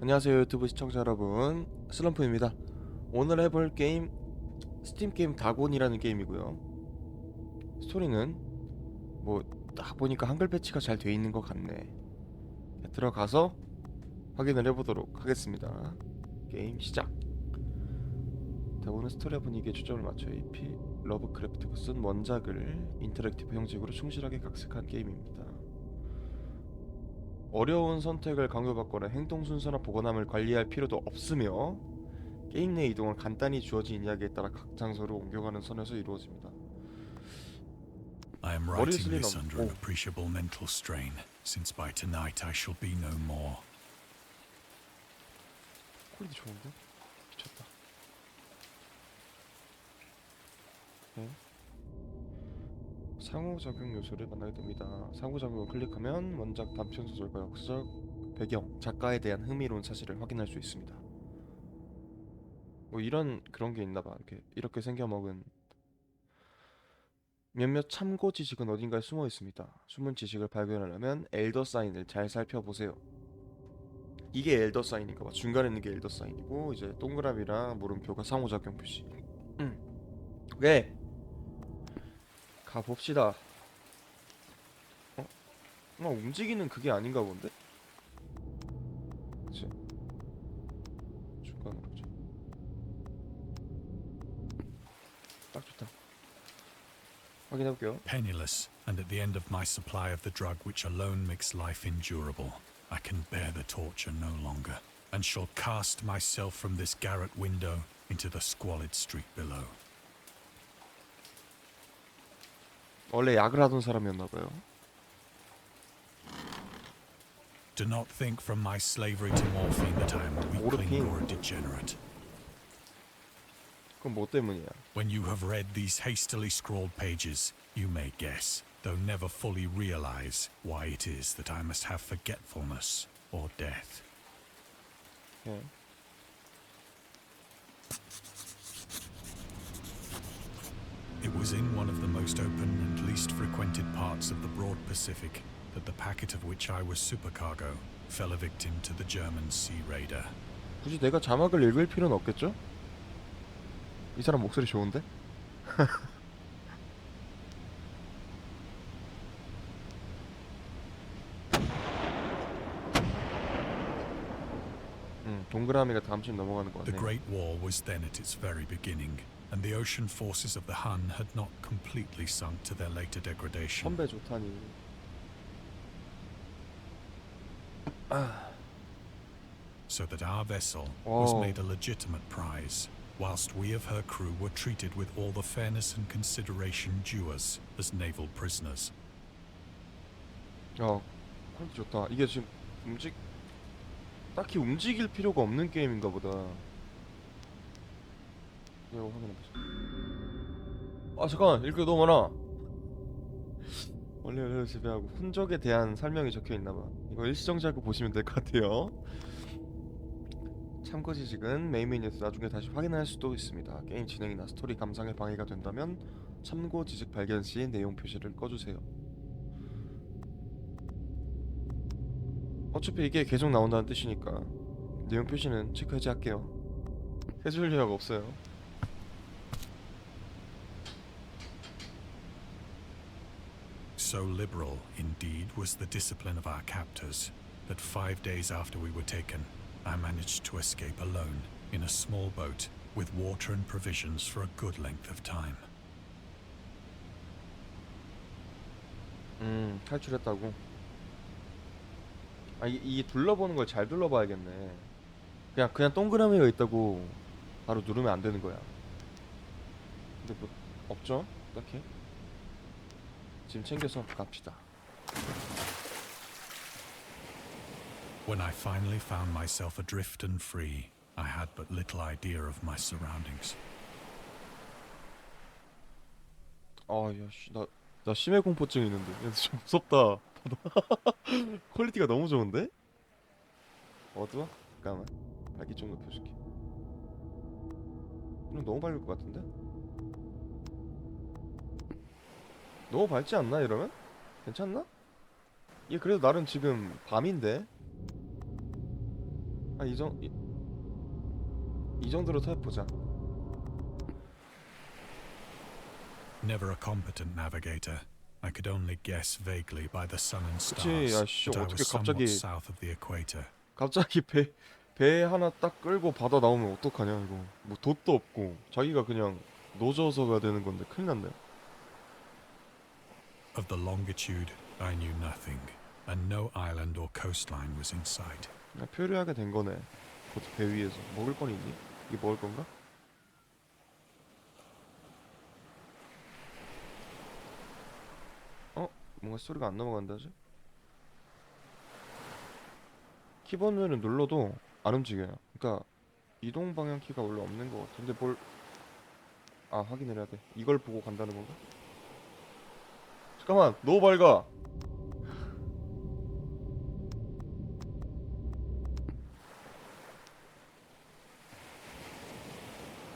안녕하세요 유튜브 시청자 여러분, 슬럼프입니다. 오늘 해볼 게임 스팀 게임 다곤이라는 게임이고요. 스토리는 뭐 딱 보니까 한글 패치가 잘 돼 있는 것 같네. 들어가서 확인을 해보도록 하겠습니다. 게임 시작. 다곤은 스토리 분위기에 초점을 맞춰 입히 러브크래프트가 쓴 원작을 인터랙티브 형식으로 충실하게 각색한 게임입니다. 어려운 선택을 강요받거나 행동 순서나 보관함을 관리할 필요도 없으며 게임 내 이동은 간단히 주어진 이야기에 따라 각 장소로 옮겨가는 선에서 이루어집니다. I am 머리 writing 쓸 this 리는 under an 없고. appreciable mental strain, since by tonight I shall be no more. 퀄리티 좋은데? 미쳤다. 네. 상호작용 요소를 만나게 됩니다. 상호작용을 클릭하면 원작 단편 소설과 역사적 배경, 작가에 대한 흥미로운 사실을 확인할 수 있습니다. 뭐 이런 그런 게 있나봐. 이렇게 생겨먹은 몇몇 참고 지식은 어딘가에 숨어 있습니다. 숨은 지식을 발견하려면 엘더 사인을 잘 살펴보세요. 이게 엘더 사인인가 봐. 중간에 있는 게 엘더 사인이고, 이제 동그라미랑 물음표가 상호작용 표시. 오케이, 가봅시다. 움직이는 그게 아닌가 본데? 그치? 중간으로 좀. 딱 좋다. 확인해볼게요. Penniless, and at the end of my supply of the drug which alone makes life endurable, I can bear the torture no longer, and shall cast myself from this garret window into the squalid street below. 원래 약을 하던 사람이었나봐요. Do not think from my slavery to morphine that I am a weakling or a degenerate. 그건 뭐 때문이야? When you have read these hastily scrawled pages, you may guess, though never fully realize, why it is that I must have forgetfulness or death. 예. It was in one of the most open and least frequented parts of the broad Pacific that the packet of which I was supercargo fell a victim to the German sea raider. 굳이 내가 자막을 읽을 필요는 없겠죠? 이 사람 목소리 좋은데? 동그라미가 다음쯤 넘어가는 것 The 같네. Great War was then at its very beginning, and the ocean forces of the Hun had not completely sunk to their later degradation. 선배 좋다니. So that our vessel was Oh. made a legitimate prize, whilst we of her crew were treated with all the fairness and consideration due us as naval prisoners. 야, 퀄리티 좋다. 이게 지금 딱히 움직일 필요가 없는 게임인가 보다. 이거 확인해보자. 아 잠깐, 읽기 너무 많아. 원래 지배하고 흔적에 대한 설명이 적혀있나봐. 이거 일시정지하고 보시면 될 것 같아요. 참고 지식은 메인 메뉴에서 나중에 다시 확인할 수도 있습니다. 게임 진행이나 스토리 감상에 방해가 된다면 참고 지식 발견 시 내용 표시를 꺼주세요. 어차피 이게 계속 나온다는 뜻이니까 내용 표시는 체크 해제할게요. 해줄 필요가 없어요. So liberal, indeed, was the discipline of our captors, that 5 days after we were taken, I managed to escape alone in a small boat with water and provisions for a good length of time. 탈출했다고? 이 둘러보는 걸 잘 둘러봐야겠네. 그냥 동그라미가 있다고 바로 누르면 안 되는 거야. 근데 뭐 없죠? 딱히. 지금 챙겨서 갑시다. When I finally found myself adrift and free, I had but little idea of my surroundings. 야씨, 나 심해 공포증 있는데. 야, 좀 무섭다. 퀄리티가 너무 좋은데? 어두워? 잠깐만. 밝기 좀 높여줄게. 이거 너무 밝을 것 같은데? 너무 밝지 않나 이러면? 괜찮나? 이게 그래도 나름 지금 밤인데? 아, 이 정도로 타협보자. Never a competent navigator, I could only guess vaguely by the sun and 그치, stars 야씨, that I 어떻게 was somewhat 갑자기 south of the equator. 배 하나 딱 끌고 바다 나오면 어떡하냐 이거. 뭐 돛도 없고 자기가 그냥 노져서 가야 되는 건데 큰일 났네. Of the longitude, I knew nothing, and no island or coastline was in sight. 그냥 표류하게 된 거네. 그것도 배 위에서. 먹을 건 있니? 이게 먹을 건가? 뭔가 소리가 안 넘어간다 하지? 키보드를 눌러도 안 움직여요. 그러니까 이동 방향 키가 원래 없는 것 같은데 확인을 해야 돼. 이걸 보고 간다는 건가? 잠깐만, 너무 밝아.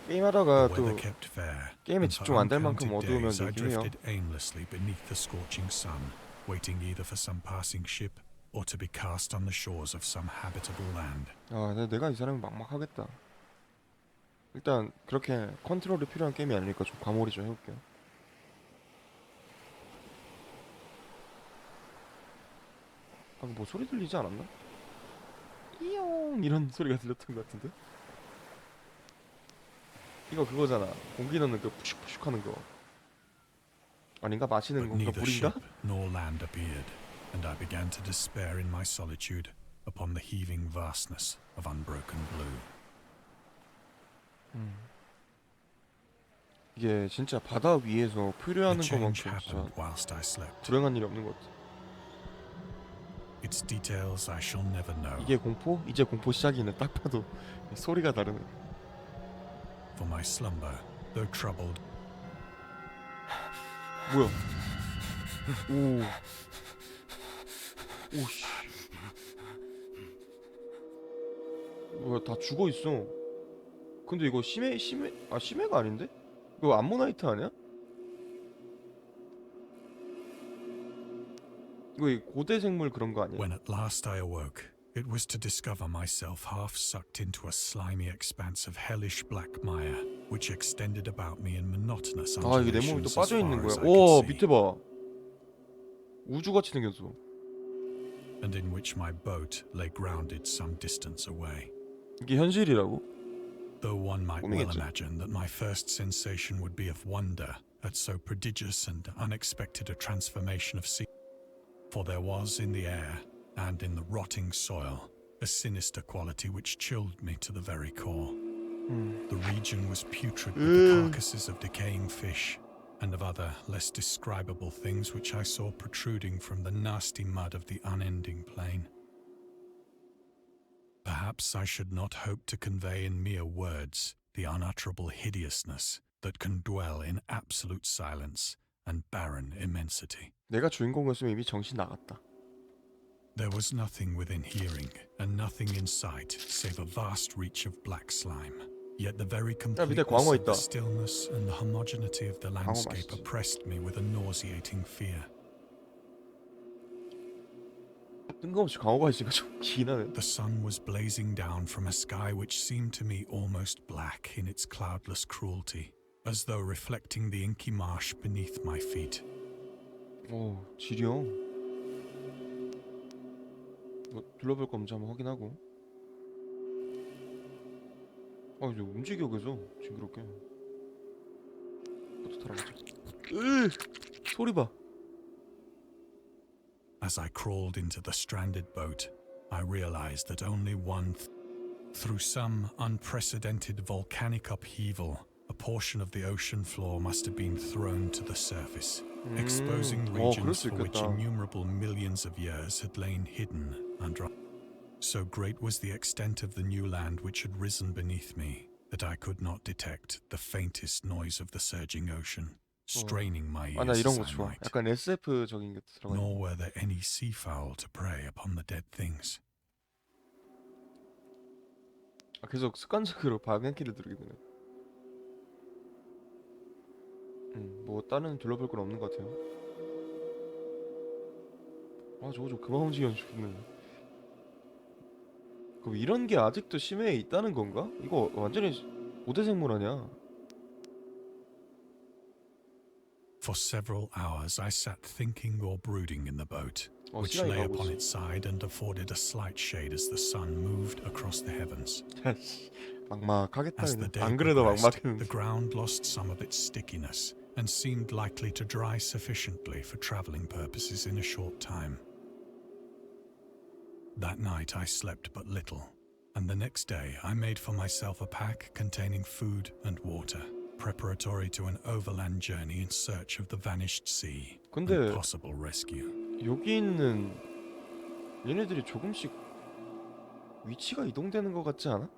게임하다가 The 또 weather kept fair, 게임에 and for 집중 안 될 만큼 uncounted 어두우면 days I 얘기해요. drifted aimlessly beneath the scorching sun, waiting either for some passing ship or to be cast on the shores of some habitable land. 내가 이 사람을 막막하겠다. 일단 그렇게 컨트롤이 필요한 게임이 아니니까 좀 과몰이 좀 해볼게요. 뭐 소리 들리지 않았나? 이용 이런 소리가 들렸던 것 같은데? 이거 그거잖아. 공기 넣는 그 푸슉푸슉 하는 거. 아닌가? 마시는 But 건가? neither 물인가? ship nor land appeared, and I began to despair in my solitude upon the heaving vastness of unbroken blue. 이게 진짜 바다 위에서 The 표류하는 change 것만큼 happened 진짜 whilst I slept. 불행한 일이 없는 것 같아. Its details I shall never know, 이게 공포? 이제 공포 시작이네. 딱 봐도 소리가 다르네. for my slumber, though troubled, 뭐야? 오씨. 뭐야, 다 죽어 있어. 근데 이거 심해가 아닌데? 이거 암모나이트 아니야? 이거 고대 생물 그런 거 아니야? when at last I awoke, it was to discover myself half sucked into a slimy expanse of hellish black mire, which extended about me in monotonous 이게 내 몸이 또 undulations as 빠져 far 있는 as 거야. I could see, 밑에 봐. 우주같이 생겼어. and in which my boat lay grounded some distance away. 이게 현실이라고? Though one might well 꿈이겠지. imagine that my first sensation would be of wonder at so prodigious and unexpected a transformation of sea. For there was in the air, and in the rotting soil, a sinister quality which chilled me to the very core. The region was putrid with the carcasses of decaying fish, and of other less describable things which I saw protruding from the nasty mud of the unending plain. Perhaps I should not hope to convey in mere words the unutterable hideousness that can dwell in absolute silence and barren immensity. 내가 주인공이었으면 이미 정신 나갔다. There was nothing within hearing, and nothing in sight, save a vast reach of black slime. Yet the very completeness 광어 of 있다. the stillness and the homogeneity of the landscape 맛있지. oppressed me with a nauseating fear. 뜬금없이 광어가 있으니까 좀 기나네. The sun was blazing down from a sky which seemed to me almost black in its cloudless cruelty, as though reflecting the inky marsh beneath my feet. 지려. 둘러볼 거 먼저 한번 확인하고. 이제 움직여 계속 징그럽게. 부터 달아보자. 소리 봐. As I crawled into the stranded boat, I realized that only through some unprecedented volcanic upheaval, a portion of the ocean floor must have been thrown to the surface, exposing 그럴 regions 수 for which 있겠다. innumerable millions of years had lain hidden under. So great was the extent of the new land which had risen beneath me that I could not detect the faintest noise of the surging ocean, straining my 나 ears 이런 as 거 I 좋아. might. 약간 SF적인 게 들어가. Nor were there any seafowl to prey upon the dead things. 계속 습관적으로 방향키를 누르게 되네. 뭐 다른 둘러볼 건 없는 것 같아요. 저거 좀 그만 움직여 주네. 그럼 이런 게 아직도 심해에 있다는 건가? 이거 완전히 고대 생물 아니야? For several hours I sat thinking or brooding in the boat, which 시간이 lay 가고 upon 있어. its side and afforded a slight shade as the sun moved across the heavens. 막막하겠다 As the 그냥. day 안 그래도 progressed, the 막막했는데. ground lost some of its stickiness and seemed likely to dry sufficiently for traveling purposes in a short time. That night I slept but little, and the next day I made for myself a pack containing food and water, preparatory to an overland journey in search of the vanished sea and 근데 possible rescue. 여기 있는 얘네들이 조금씩 위치가 이동되는 것 같지 않아?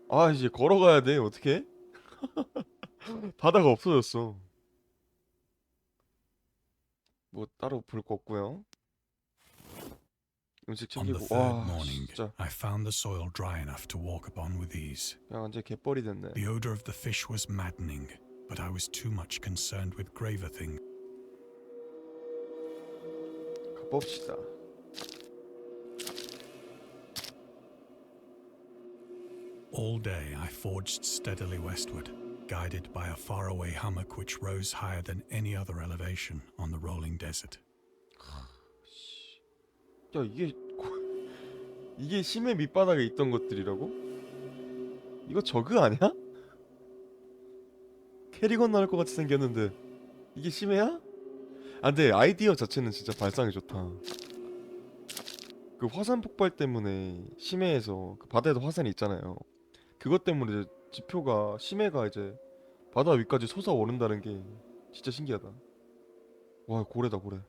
아 이제 걸어가야 돼. 어떡해? 바다가 없어졌어. 뭐 따로 볼 거 없고요. 음식 On the 챙기고. third 와 morning, 진짜 I found the soil dry enough to walk upon with ease. 그냥 완전 갯벌이 됐네. The odor of the fish was maddening, but I was too much concerned with graver things. 가봅시다. All day I forged steadily westward, guided by a faraway hummock which rose higher than any other elevation on the rolling desert. 야 이게 심해 밑바닥에 있던 것들이라고? 이거 저그 아니야? 캐리건 나올 것 같이 생겼는데 이게 심해야? 아 근데 아이디어 자체는 진짜 발상이 좋다. 그 화산 폭발 때문에 심해에서 그 바다에도 화산이 있잖아요. 그것 때문에 이제 지표가 심해가 이제 바다 위까지 솟아오른다는 게 진짜 신기하다. 와 고래다 고래.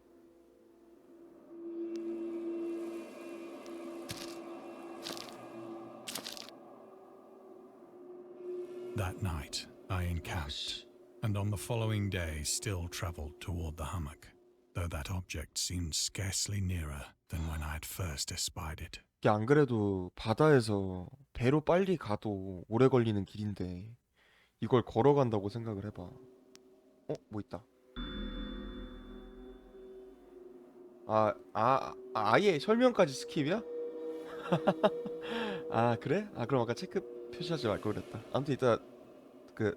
That night I encamped, and on the following day still travelled toward the hummock, though that object seemed scarcely nearer than when I had first espied it. 이게 안 그래도 바다에서 배로 빨리 가도 오래 걸리는 길인데 이걸 걸어간다고 생각을 해봐. 뭐 있다. 아예 설명까지 스킵이야? 아 그래? 아 그럼 아까 체크 표시하지 말 걸 그랬다. 아무튼 이따 그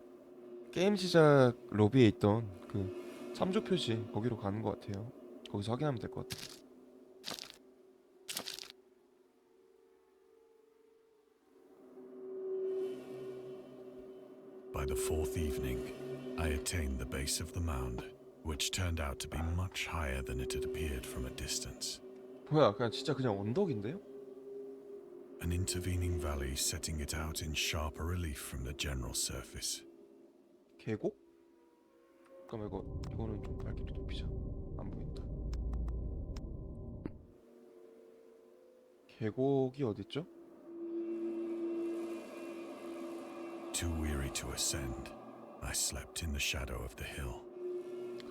게임 시작 로비에 있던 그 참조 표시 거기로 가는 것 같아요. 거기서 확인하면 될 것 같아. By the fourth evening, I attained the base of the mound, which turned out to be much higher than it had appeared from a distance. 뭐야 그냥 진짜 그냥 언덕인데요? An intervening valley setting it out in sharper relief from the general surface. 계곡? 잠깐만 이거는 좀 밝기를 높이자. 안 보인다. 계곡이 어딨죠? Too weary to ascend, I slept in the shadow of the hill.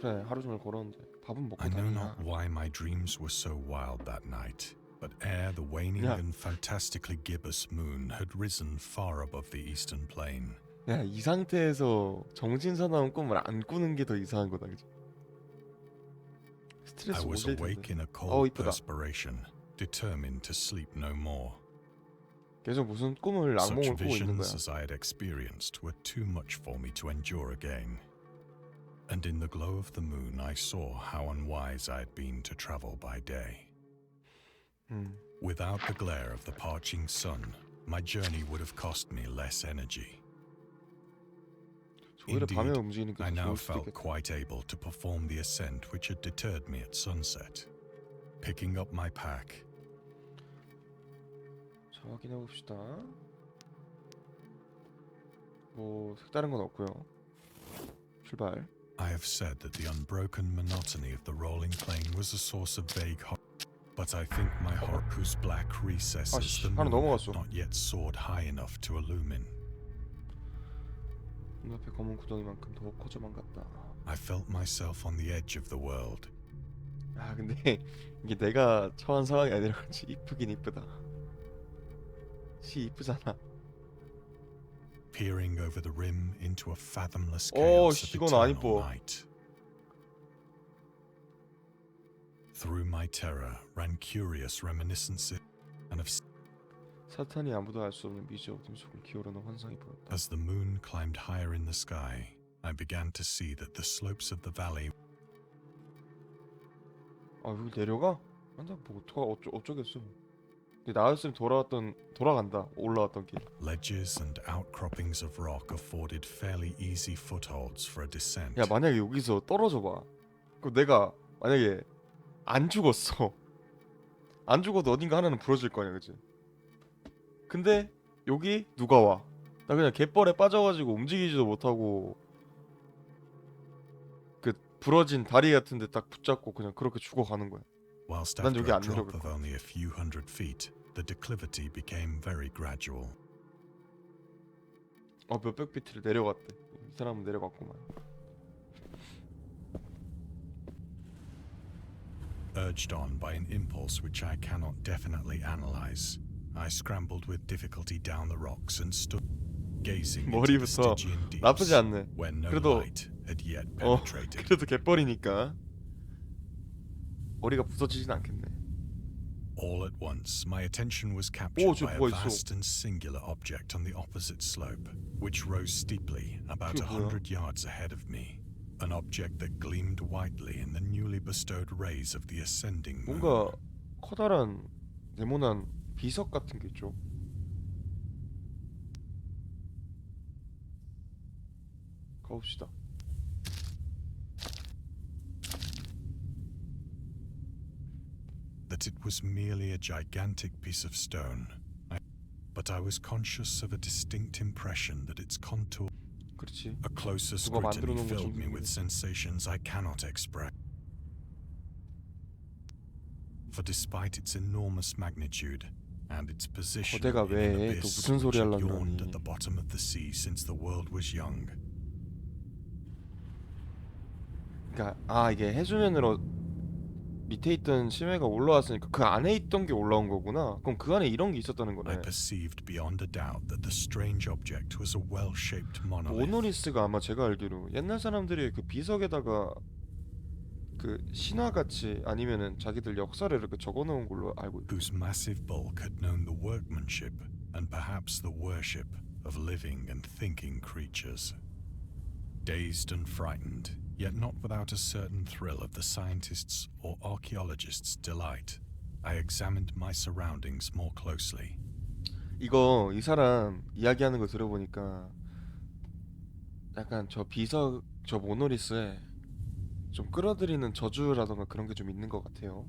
그래 하루 종일 걸었는데 밥은 먹고 I know 다니나. not why my dreams were so wild that night, but ere the waning Yeah. and fantastically gibbous moon had risen far above the eastern plain, 야, 이 상태에서 정신사나운 꿈을 안 꾸는 게 더 이상한 거다, 그죠? I 스트레스 was 오질 awake in 텐데. a cold 이쁘다. perspiration, determined to sleep no more. 계속 무슨 꿈을 Such 악몽을 꾸고 있는 visions 거야. as I had experienced were too much for me to endure again. And in the glow of the moon I saw how unwise I had been to travel by day. Without the glare of the parching sun, my journey would have cost me less energy. 오히려 밤에 Indeed, 움직이는 게 I 더 now 좋을 수도 felt 있겠다. quite able to perform the ascent which had deterred me at sunset. Picking up my pack, 자, 확인해 봅시다. 뭐 색다른 건 없고요. 출발. I have said that the unbroken monotony of the rolling plain was a source of vague horror, but I think my horror whose black recesses the 하나 moon 넘어갔어. had not yet soared high enough to illumine. 눈앞에 검은 구덩이만큼 더 커져만 갔다. I felt myself on the edge of the world. 아 근데 이게 내가 처한 상황이 아니라 그렇지 이쁘긴 이쁘다. 시 이쁘잖아. Peering over the rim into a fathomless chaos of 이건 안 eternal 이뻐. night. Through my terror ran curious reminiscences and of 사탄이 아무도 알 수 없는 미지의 어둠 속을 기어오르는 환상이 보였다. as the moon climbed higher in the sky, I began to see that the slopes of the valley 아 여기 내려가? 한장 뭐 어쩌겠어. 근데 나였으면 돌아간다. 올라왔던 길. ledges and outcroppings of rock afforded fairly easy footholds for a descent. 야 만약에 여기서 떨어져 봐. 그럼 내가 만약에 안 죽었어. 안 죽어도 어딘가 하나는 부러질 거 아니야, 그치? 근데 여기 누가 와? 나 그냥 갯벌에 빠져가지고 움직이지도 못하고 그 부러진 다리 같은데 딱 붙잡고 그냥 그렇게 죽어가는 거야. Whilst 난 after 여기 a 안 drop 내려갈 of 거야. only a few hundred feet, the declivity became very gradual. 몇백 피트를 내려갔대. 이 사람은 내려갔구만. Urged on by an impulse which I cannot definitely analyze, I scrambled with difficulty down the rocks and stood gazing into the 머리부터 Stygian deeps, 나쁘지 않네. where no 그래도 light had yet penetrated. 그래도 갯벌이니까 머리가 부서지진 않겠네. All at once, my attention was 오, captured 저 by a 뭐가 있어? vast and singular object on the opposite slope, which rose steeply about 그게 뭐야? 100 yards ahead of me. An object that gleamed whitely in the newly bestowed rays of the ascending moon. 뭔가 커다란 네모난 비석 같은 게 있죠. 가봅시다. That it was merely a gigantic piece of stone, but I was conscious of a distinct impression that its contour. 그렇지. A closer 누가 scrutiny 만들어 놓은 filled 것처럼 me with 생겼어. sensations I cannot express. For despite its enormous magnitude and its position 거대가 in an 왜? 또 abyss 무슨 소리 which had 하려고 yawned 그러니? at the bottom of the sea since the world was young, 그러니까 이게 해수면으로 밑에 있던 심해가 올라왔으니까 그 안에 있던 게 올라온 거구나. 그럼 그 안에 이런 게 있었다는 I 거네. perceived beyond a doubt that the strange object was a well-shaped monolith. 모노리스가 아마 제가 알기로 옛날 사람들이 그 비석에다가 그 신화같이 아니면은 자기들 역사를 이렇게 적어놓은 걸로 알고 있고. whose massive bulk had known the workmanship and perhaps the worship of living and thinking creatures. Dazed and frightened, yet not without a certain thrill of the scientist's or archaeologist's delight, I examined my surroundings more closely. 이거 이 사람 이야기하는 거 들어보니까 약간 저 비석 저 모노리스에 좀 끌어들이는 저주라던가 그런 게 좀 있는 것 같아요.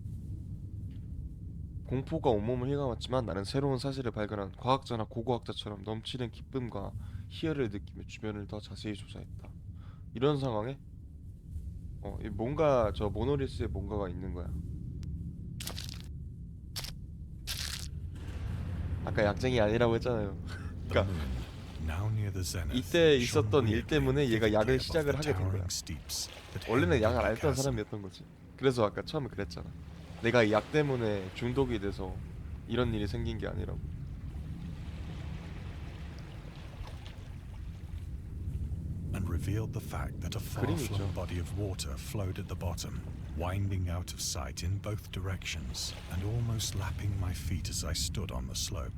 공포가 온몸을 휘감았지만 나는 새로운 사실을 발견한 과학자나 고고학자처럼 넘치는 기쁨과 희열을 느끼며 주변을 더 자세히 조사했다. 이런 상황에 뭔가 저 모노리스에 뭔가가 있는 거야. 아까 약쟁이 아니라고 했잖아요. The moon, now near the zenith, 이때 shone 있었던 일 weirdly 때문에 얘가 vividly 약을 above 시작을 the 하게 된 거야. towering steeps that 원래는 hemmed 약을 in the 앓던 chasm. 사람이었던 거지. 그래서 아까 처음에 그랬잖아. 내가 이 약 때문에 중독이 돼서 이런 일이 생긴 게 아니라고. And revealed the fact that a far-flung 그림이죠. body of water flowed at the bottom, winding out of sight in both directions and almost lapping my feet as I stood on the slope.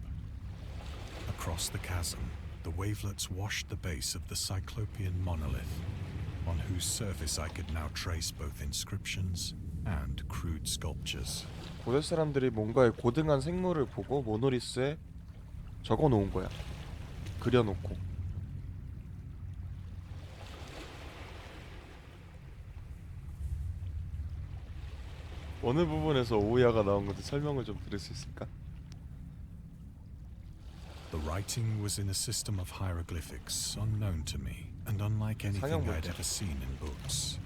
Across the chasm, the wavelets washed the base of the cyclopean monolith, on whose surface I could now trace both inscriptions and crude sculptures. 고대 사람들이 뭔가의 고등한 생물을 보고 모노리스에 적어 놓은 거야. 그려놓고. 어느 부분에서 오야가 나온 건지 설명을 좀 들을 수 있을까? The writing was in a system of hieroglyphics unknown to me and unlike anything I'd 상형문자. ever seen in books,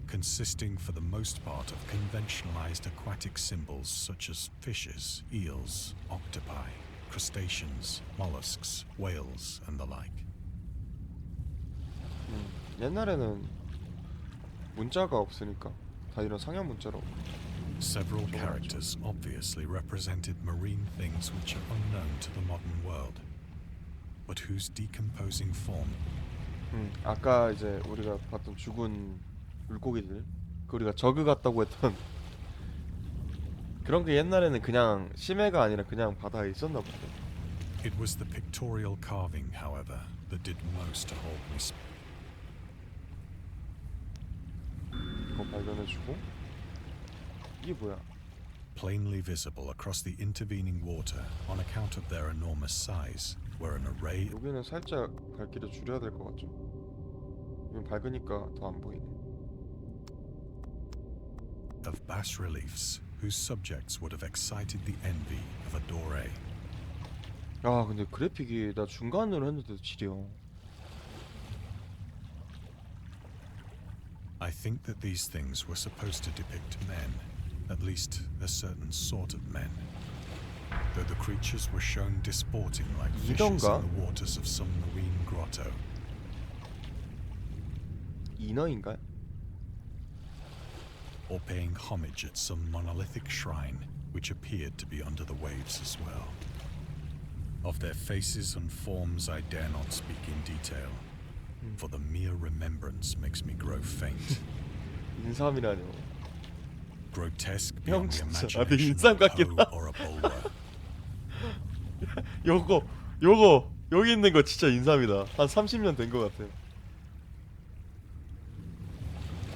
consisting for the most part of conventionalized aquatic symbols such as fishes, eels, octopi, crustaceans, mollusks, whales, and the like. 옛날에는 문자가 없으니까 다 이런 상형 문자로. Several characters obviously represented marine things which are unknown to the modern world, but whose decomposing form 아까 이제 우리가 봤던 죽은 물고기들, 그 우리가 저그 같다고 했던 그런 게 옛날에는 그냥 심해가 아니라 그냥 바다에 있었나 본데. It was the pictorial carving, however, that did most to hold me. 이거 발견해주고. 이게 뭐야? Plainly visible across the intervening water on account of their enormous size were an array 여기는 살짝 밝기를 줄여야 될 것 같죠? 이건 밝으니까 더 안 보이네. of bas reliefs whose subjects would have excited the envy of a doré. 야, 근데 그래픽이 나 중간으로 했는데도 지려. I think that these things were supposed to depict men, at least a certain sort of men. Though the creatures were shown disporting like fishes in the waters of some marine grotto. 인어인가요? Or paying homage at some monolithic shrine which appeared to be under the waves as well. Of their faces and forms I dare not speak in detail, for the mere remembrance makes me grow faint. 인삼이라뇨. Grotesque 형 beyond the 진짜 아, 내 imagination 인삼 of a 같긴 hoe 하다. or a bowler. 요거 여기 있는 거 진짜 인삼이다. 한 30년 된 거 같아.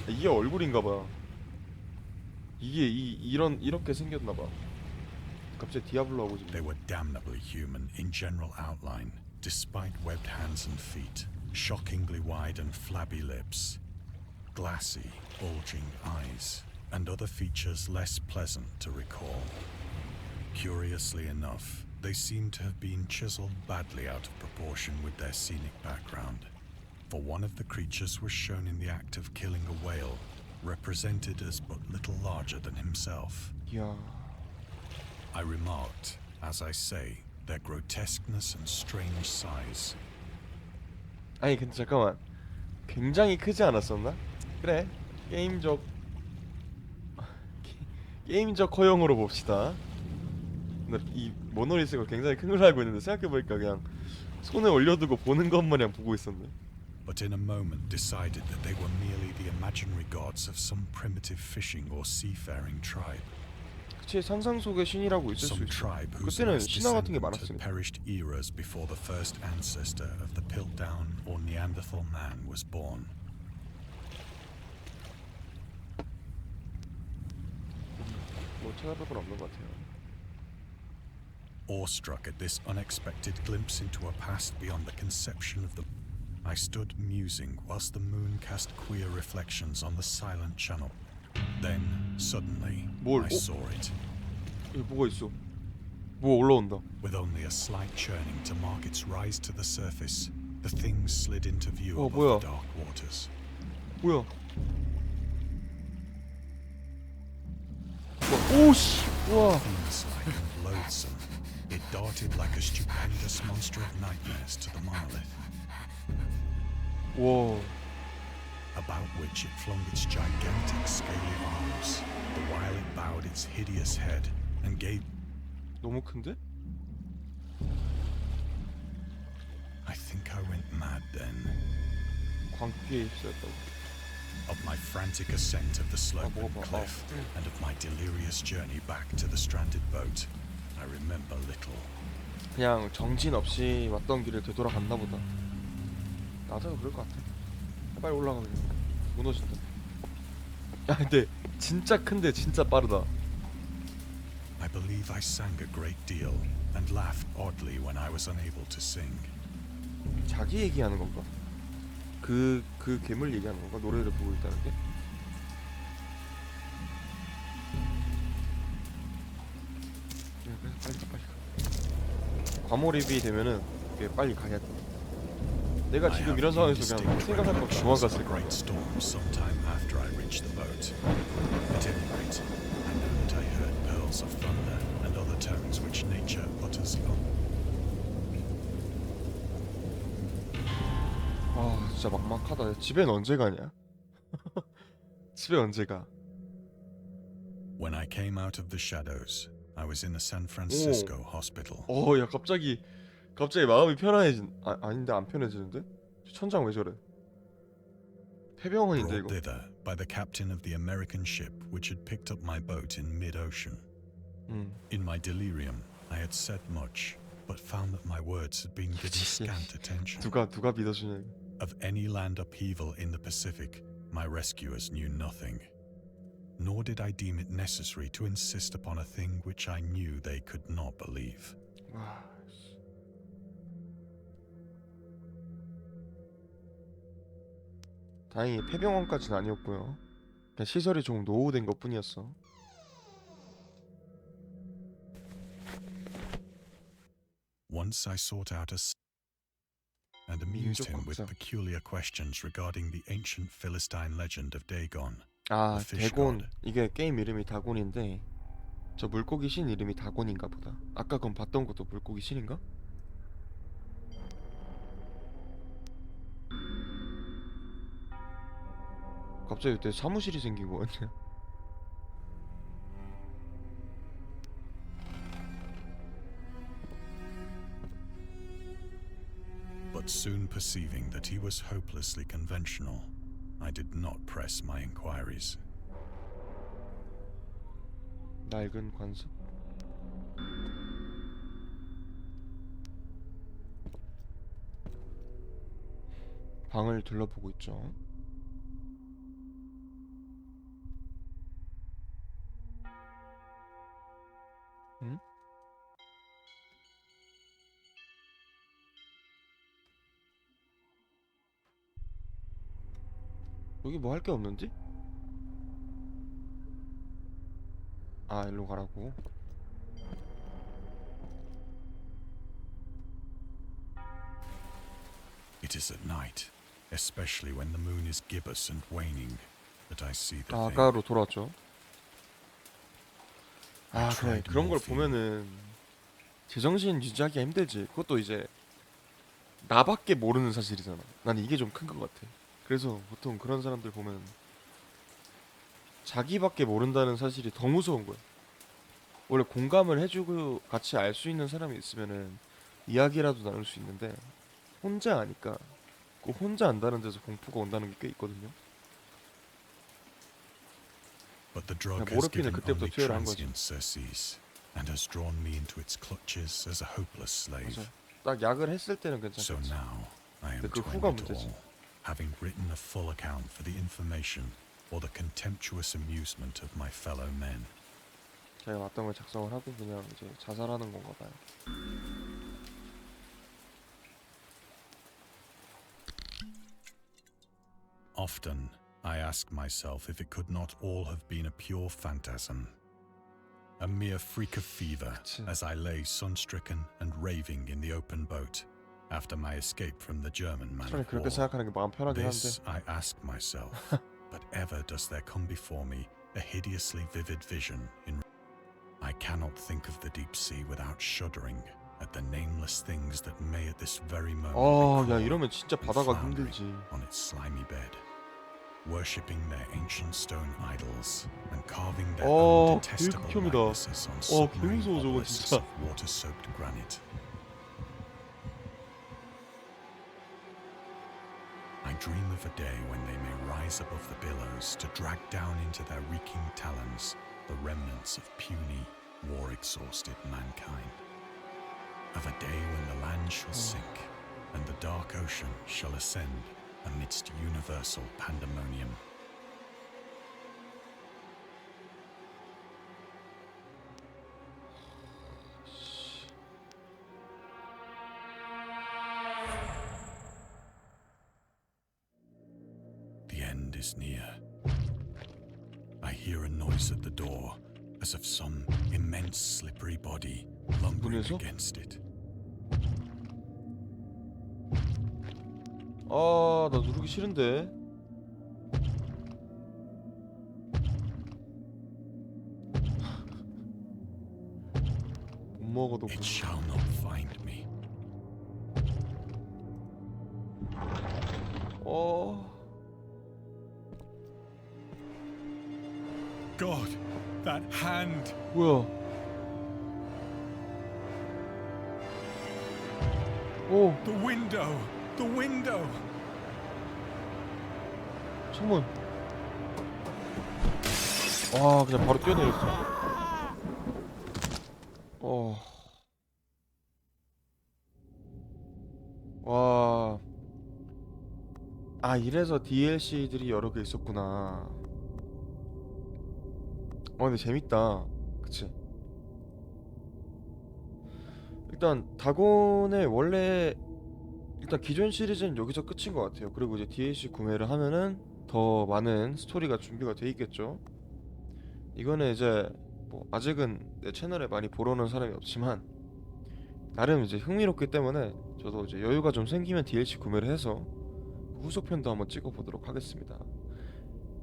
이게 얼굴인가봐. 이게 이렇게 생겼나봐. 갑자기 디아블로 하고 지금. They were damnably human in general outline, despite webbed hands and feet, shockingly wide and flabby lips, glassy, bulging eyes, and other features less pleasant to recall. Curiously enough, they seem to have been chiseled badly out of proportion with their scenic background, for one of the creatures was shown in the act of killing a whale, represented as but little larger than himself. 이야. I remarked, as I say, their grotesqueness and strange size. 아니 근데 잠깐만. 굉장히 크지 않았었나? 그래. 게임적 허용으로 봅시다. 근데 이 모노리스가 굉장히 큰 걸 알고 있는데 생각해보니까 그냥 손에 올려두고 보는 것 마냥 보고 있었네. But in a moment decided that they were merely the imaginary gods of some primitive fishing or seafaring tribe. 그치, 상상 속의 신이라고 있을 수 Some 있어. tribe whose 그때는 last 신화 같은 게 descendant had 많았으니까. perished eras before the first ancestor of the Piltdown or Neanderthal man was born. 뭐 찾아볼 건 없는 것 같아요. Awestruck at this unexpected glimpse into a past beyond the conception of the... I stood musing whilst the moon cast queer reflections on the silent channel. Then, suddenly, I saw it. 여기 뭐가 있어? 뭐 올라온다. With only a slight churning to mark its rise to the surface, the thing slid into view above 뭐야? the dark waters. 뭐야? 오씨! 와! Fiend-like and loathsome, it darted like a stupendous monster of nightmares to the monolith, 와! about which it flung its gigantic scaly arms, the while it bowed its hideous head and gave... 너무 큰데? I think I went mad then. 광기에 휩싸였다고. Of my frantic ascent of the sloping cliff and of my delirious journey back to the stranded boat, I remember little. 그냥 정진 없이 왔던 길을 되돌아갔나 보다. 나도 그럴 것 같아. 빨리 올라가 그냥. 무너진다. 야 근데 진짜 큰데 진짜 빠르다. I believe I sang a great deal and laughed oddly when I was unable to sing. 자기 얘기하는 건가? 그 괴물 얘기하는 건가? 노래를 부르고 있다는 게? 빨리 가. 과몰입이 되면은 이게 빨리 가야 돼. 내가 지금 이런 상황에서 그냥 생각할 거 중앙 갔을 거야. Great storm sometime after I reached the boat. At any rate, I know that I heard pearls of thunder and other tones which nature utters on. 아 진짜 막막하다. 집엔 언제 가냐? 집에 언제 가? When I came out of the shadows, I was in a San Francisco hospital. 야 갑자기 마음이 편안해진. 아닌데 안 편해지는데? 천장 왜 저래? 폐병원인데 Brought 이거. thither by the captain of the American ship which had picked up my boat in mid-ocean. In my delirium, I had said much, but found that my words had been given scant attention. 누가 믿어주냐. Of any land upheaval in the Pacific, my rescuers knew nothing. Nor did I deem it necessary to insist upon a thing which I knew they could not believe. 와. 다행히 폐병원까지는 아니었고요. 그냥 시설이 조금 노후된 것뿐이었어. Once I sought out and amused him with peculiar questions regarding the ancient Philistine legend of Dagon. 아, 대곤. 이게 게임 이름이 다곤인데 저 물고기 신 이름이 다곤인가 보다. 아까 그럼 봤던 것도 물고기 신인가? 갑자기 그때 사무실이 생긴 거 같냐? But soon perceiving that he was hopelessly conventional, I did not press my inquiries. 낡은 관습. 방을 둘러보고 있죠. 응? 여기 뭐 할 게 없는지? 아, 일로 가라고. It is at night, especially when the moon is gibbous and waning, that I see the thing. 아까로 돌아왔죠. 아, 그래. 그런 걸 보면은 제정신 유지하기가 힘들지. 그것도 이제 나밖에 모르는 사실이잖아. 난 이게 좀 큰 것 같아. 그래서 보통 그런 사람들 보면 자기밖에 모른다는 사실이 더 무서운 거야. 원래 공감을 해주고 같이 알 수 있는 사람이 있으면은 이야기라도 나눌 수 있는데 혼자 아니까 그 혼자 안다는 데서 공포가 온다는 게 꽤 있거든요. But the drug has given only transient surcease and has drawn me into its clutches as a hopeless slave. 맞아. 딱 약을 했을 때는 So 괜찮겠지. now I am 그 to 후가 end it 문제지. all, having written a full account for the information or the contemptuous amusement of my fellow men. 자기가 왔던 걸 작성을 하고 그냥 이제 자살하는 건가 봐요. Often I ask myself if it could not all have been a pure phantasm, a mere freak of fever, as I lay sun-stricken and raving in the open boat after my escape from the German man 차라리 of 그렇게 war. 생각하는 게 마음 편하긴 This 한데 I ask myself, but ever does there come before me a hideously vivid vision in I cannot think of the deep sea without shuddering at the nameless things that may at this very moment be 야 crawling 이러면 진짜 and 바다가 floundering 힘들지. on its slimy bed, worshipping their ancient stone idols and carving their own detestable 극혐이다. likenesses on submarine 개무서워 저거 obelisks 진짜. of water-soaked granite. I dream of a day when they may rise above the billows to drag down into their reeking talons the remnants of puny, war-exhausted mankind. Of a day when the land shall sink and the dark ocean shall ascend amidst universal pandemonium. The end is near. I hear a noise at the door, as of some immense slippery body lumbering 문에서? against it. 아, 나 누르기 싫은데. 못 먹어도 It shall not find me. God, that hand! 뭐야? 오, The window! The window! 창문. 와, 그냥 바로 뛰어내렸어. 어. 와. 아, 이래서 DLC들이 여러 개 있었구나. 근데 재밌다. 그치? 일단 다곤의 원래 일단 기존 시리즈는 여기서 끝인 것 같아요. 그리고 이제 DLC 구매를 하면은 더 많은 스토리가 준비가 돼 있겠죠. 이거는 이제 뭐 아직은 내 채널에 많이 보러 오는 사람이 없지만 나름 이제 흥미롭기 때문에 저도 이제 여유가 좀 생기면 DLC 구매를 해서 후속편도 한번 찍어보도록 하겠습니다.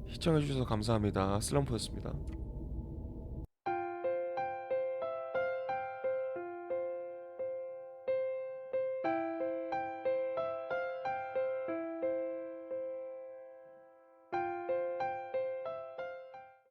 시청해주셔서 감사합니다. 슬럼프였습니다.